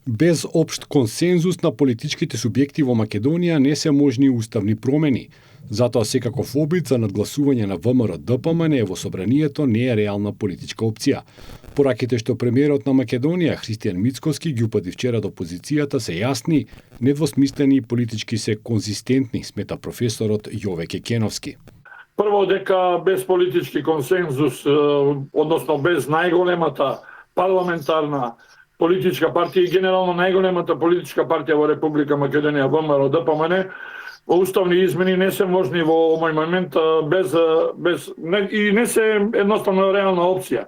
Без општ консензус на политичките субјекти во Македонија не се можни уставни промени. Затоа секаков обид за надгласување на ВМРО-ДПМН во собранието не е реална политичка опција. Пораките што премиерот на Македонија Христијан Мицкоски ги упати вчера до опозицијата се јасни, недвосмислени и политички се конзистентни, смета професорот Јове Кекеновски. Прво дека без политички консензус, односно без најголемата парламентарна политичка партија и генерално најголемата политичка партија во Република Македонија, ВМРО-ДПМН, уставни измени не се можни во овој момент и не се едноставно реална опција.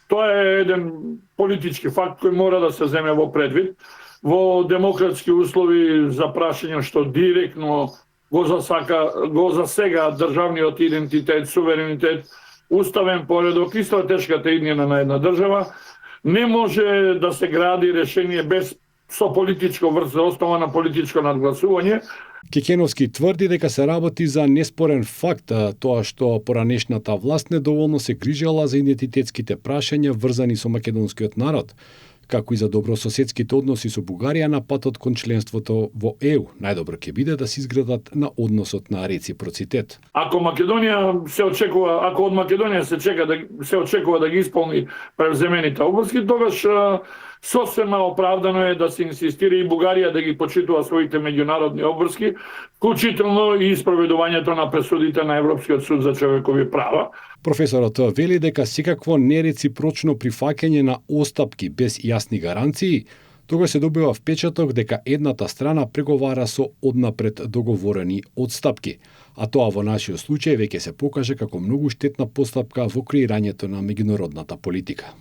Тоа е еден политички факт кој мора да се земе во предвид. Во демократски услови за прашање што директно го засега државниот идентитет, суверенитет, уставен поредок и стратешката иднина на една држава, не може да се гради решение без со политичко врз основа на политичко надгласување. Кекеновски тврди дека се работи за неспорен факт тоа што поранешната власт недоволно се грижала за идентитетските прашања врзани со македонскиот народ, како и за добрососедските односи со Бугарија на патот кон членството во ЕУ. Најдобро ќе биде да се изградат на односот на реципроцитет. Ако од Македонија се очекува да ги исполни превземените обврски, тогаш сосема оправдано е да се инсистира и Бугарија да ги почитува своите меѓународни обврски, вклучително и спроведувањето на пресудите на Европскиот суд за човекови права. Професорот вели дека секакво нереципрочно прифаќање на остапки без јасни гаранции, тогаш се добива впечаток дека едната страна преговара со однапред договорени одстапки, а тоа во нашиот случај веќе се покаже како многу штетна постапка во креирањето на меѓународната политика.